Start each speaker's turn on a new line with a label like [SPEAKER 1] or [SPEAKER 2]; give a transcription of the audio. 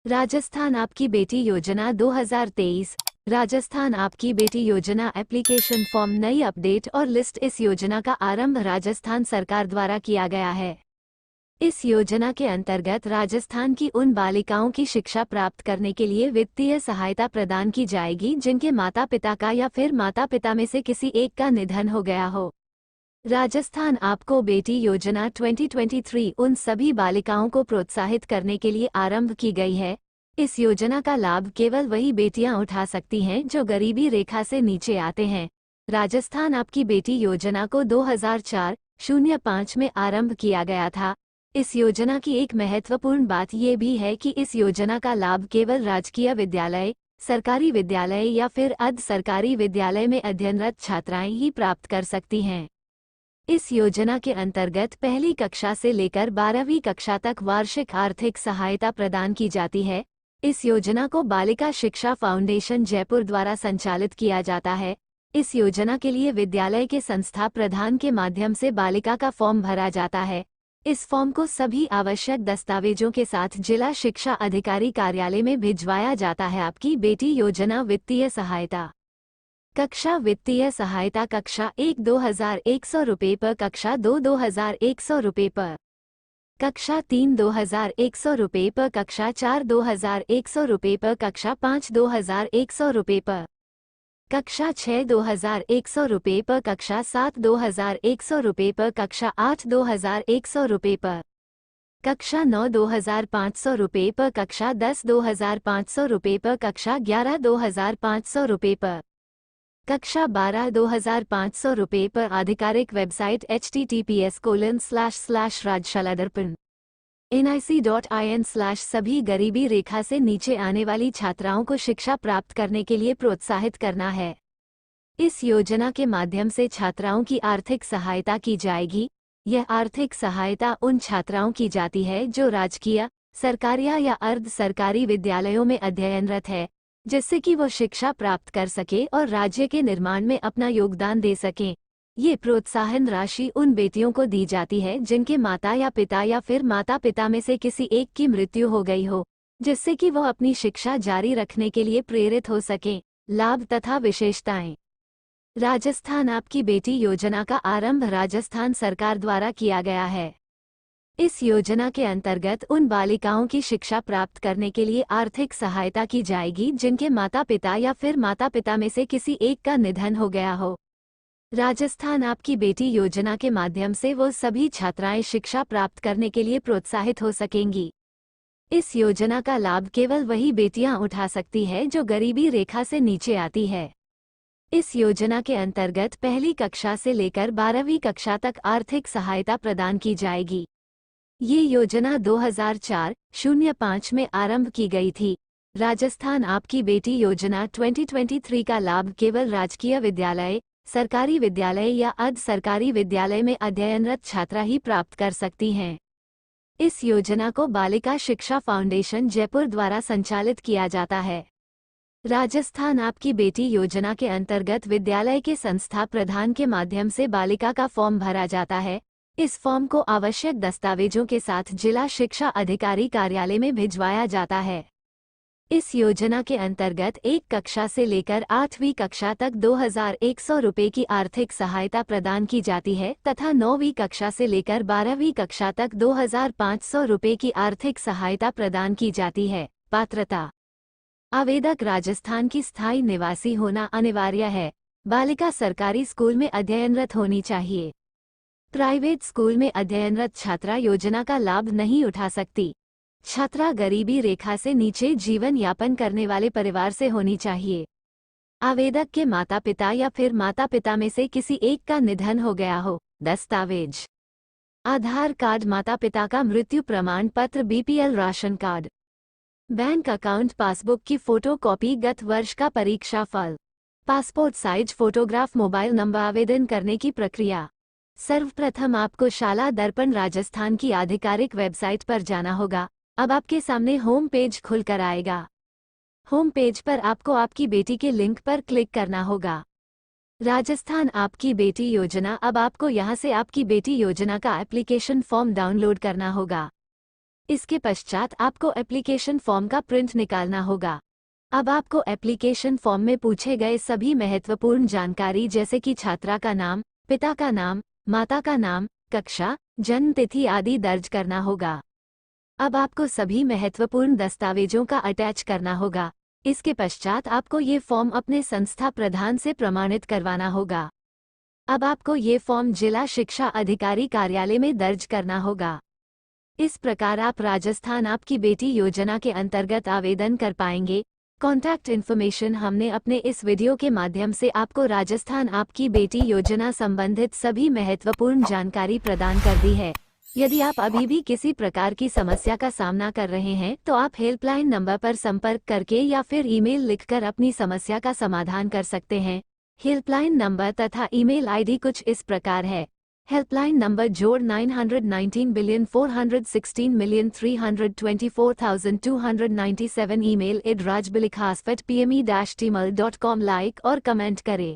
[SPEAKER 1] राजस्थान आपकी बेटी योजना 2023। राजस्थान आपकी बेटी योजना एप्लीकेशन फॉर्म नई अपडेट और लिस्ट। इस योजना का आरंभ राजस्थान सरकार द्वारा किया गया है। इस योजना के अंतर्गत राजस्थान की उन बालिकाओं की शिक्षा प्राप्त करने के लिए वित्तीय सहायता प्रदान की जाएगी जिनके माता पिता का या फिर माता पिता में से किसी एक का निधन हो गया हो। राजस्थान आपको बेटी योजना 2023 उन सभी बालिकाओं को प्रोत्साहित करने के लिए आरंभ की गई है। इस योजना का लाभ केवल वही बेटियां उठा सकती हैं जो गरीबी रेखा से नीचे आते हैं। राजस्थान आपकी बेटी योजना को 2004-05 में आरंभ किया गया था। इस योजना की एक महत्वपूर्ण बात यह भी है कि इस योजना का लाभ केवल राजकीय विद्यालय, सरकारी विद्यालय या फिर अर्ध सरकारी विद्यालय में अध्ययनरत छात्राएं ही प्राप्त कर सकती हैं। इस योजना के अंतर्गत पहली कक्षा से लेकर 12वीं कक्षा तक वार्षिक आर्थिक सहायता प्रदान की जाती है। इस योजना को बालिका शिक्षा फाउंडेशन जयपुर द्वारा संचालित किया जाता है। इस योजना के लिए विद्यालय के संस्था प्रधान के माध्यम से बालिका का फॉर्म भरा जाता है। इस फॉर्म को सभी आवश्यक दस्तावेजों के साथ जिला शिक्षा अधिकारी कार्यालय में भिजवाया जाता है। आपकी बेटी योजना वित्तीय सहायता। कक्षा वित्तीय सहायता कक्षा 1 2100 रुपये पर, कक्षा 2 2100 रुपये पर, कक्षा 3 2100 रुपये पर, कक्षा 4 2100 रुपये पर, कक्षा 5 2100 रुपये पर, कक्षा 6 2100 रुपये पर, कक्षा 7 2100 रुपये पर, कक्षा 8 2100 रुपये पर, कक्षा 9 2500 रुपये पर, कक्षा 10 2500 रुपये पर, कक्षा 11 2500 रुपये पर, कक्षा 12 2500 रुपये पर। आधिकारिक वेबसाइट https://rajshaladarpan.nic.in/ सभी गरीबी रेखा से नीचे आने वाली छात्राओं को शिक्षा प्राप्त करने के लिए प्रोत्साहित करना है। इस योजना के माध्यम से छात्राओं की आर्थिक सहायता की जाएगी। यह आर्थिक सहायता उन छात्राओं की जाती है जो राजकीय, सरकारी या अर्ध सरकारी विद्यालयों में अध्ययनरत है, जिससे कि वो शिक्षा प्राप्त कर सके और राज्य के निर्माण में अपना योगदान दे सकें। ये प्रोत्साहन राशि उन बेटियों को दी जाती है जिनके माता या पिता या फिर माता पिता में से किसी एक की मृत्यु हो गई हो, जिससे कि वो अपनी शिक्षा जारी रखने के लिए प्रेरित हो सकें। लाभ तथा विशेषताएं। राजस्थान आपकी बेटी योजना का आरंभ राजस्थान सरकार द्वारा किया गया है। इस योजना के अंतर्गत उन बालिकाओं की शिक्षा प्राप्त करने के लिए आर्थिक सहायता की जाएगी जिनके माता पिता या फिर माता पिता में से किसी एक का निधन हो गया हो। राजस्थान आपकी बेटी योजना के माध्यम से वो सभी छात्राएं शिक्षा प्राप्त करने के लिए प्रोत्साहित हो सकेंगी। इस योजना का लाभ केवल वही बेटियां उठा सकती है जो गरीबी रेखा से नीचे आती है। इस योजना के अंतर्गत पहली कक्षा से लेकर 12वीं कक्षा तक आर्थिक सहायता प्रदान की जाएगी। ये योजना 2004-05 में आरंभ की गई थी। राजस्थान आपकी बेटी योजना 2023 का लाभ केवल राजकीय विद्यालय, सरकारी विद्यालय या अर्ध सरकारी विद्यालय में अध्ययनरत छात्रा ही प्राप्त कर सकती हैं। इस योजना को बालिका शिक्षा फाउंडेशन जयपुर द्वारा संचालित किया जाता है। राजस्थान आपकी बेटी योजना के अंतर्गत विद्यालय के संस्था प्रधान के माध्यम से बालिका का फॉर्म भरा जाता है। इस फॉर्म को आवश्यक दस्तावेजों के साथ जिला शिक्षा अधिकारी कार्यालय में भिजवाया जाता है। इस योजना के अंतर्गत एक कक्षा से लेकर 8वीं कक्षा तक 2100 रुपये की आर्थिक सहायता प्रदान की जाती है तथा 9वीं कक्षा से लेकर 12वीं कक्षा तक 2500 रुपये की आर्थिक सहायता प्रदान की जाती है। पात्रता। आवेदक राजस्थान की स्थायी निवासी होना अनिवार्य है। बालिका सरकारी स्कूल में अध्ययनरत होनी चाहिए। प्राइवेट स्कूल में अध्ययनरत छात्रा योजना का लाभ नहीं उठा सकती। छात्रा गरीबी रेखा से नीचे जीवन यापन करने वाले परिवार से होनी चाहिए। आवेदक के माता पिता या फिर माता पिता में से किसी एक का निधन हो गया हो। दस्तावेज। आधार कार्ड, माता पिता का मृत्यु प्रमाण पत्र, BPL ration card, bank account passbook की फोटोकॉपी, गत वर्ष का परीक्षा फल, passport size photograph, mobile number. आवेदन करने की प्रक्रिया। सर्वप्रथम आपको शाला दर्पण राजस्थान की आधिकारिक वेबसाइट पर जाना होगा। अब आपके सामने होम पेज खुलकर आएगा। होम पेज पर आपको आपकी बेटी के लिंक पर क्लिक करना होगा। राजस्थान आपकी बेटी योजना। अब आपको यहां से आपकी बेटी योजना का एप्लीकेशन फॉर्म डाउनलोड करना होगा। इसके पश्चात आपको एप्लीकेशन फॉर्म का प्रिंट निकालना होगा। अब आपको एप्लीकेशन फॉर्म में पूछे गए सभी महत्वपूर्ण जानकारी जैसे कि छात्रा का नाम, पिता का नाम, माता का नाम, कक्षा, जन्म तिथि आदि दर्ज करना होगा। अब आपको सभी महत्वपूर्ण दस्तावेजों का अटैच करना होगा। इसके पश्चात आपको ये फॉर्म अपने संस्था प्रधान से प्रमाणित करवाना होगा। अब आपको ये फॉर्म जिला शिक्षा अधिकारी कार्यालय में दर्ज करना होगा। इस प्रकार आप राजस्थान आपकी बेटी योजना के अंतर्गत आवेदन कर पाएंगे। कॉन्टैक्ट इन्फॉर्मेशन हमने अपने इस वीडियो के माध्यम से आपको राजस्थान आपकी बेटी योजना संबंधित सभी महत्वपूर्ण जानकारी प्रदान कर दी है। यदि आप अभी भी किसी प्रकार की समस्या का सामना कर रहे हैं तो आप हेल्पलाइन नंबर पर संपर्क करके या फिर ईमेल लिखकर अपनी समस्या का समाधान कर सकते हैं। हेल्पलाइन नंबर तथा ईमेल आईडी कुछ इस प्रकार है। हेल्पलाइन नंबर जोड़ 919,416,324,297। Email @rajbilikhas@pme-tmal.com। लाइक और कमेंट करें।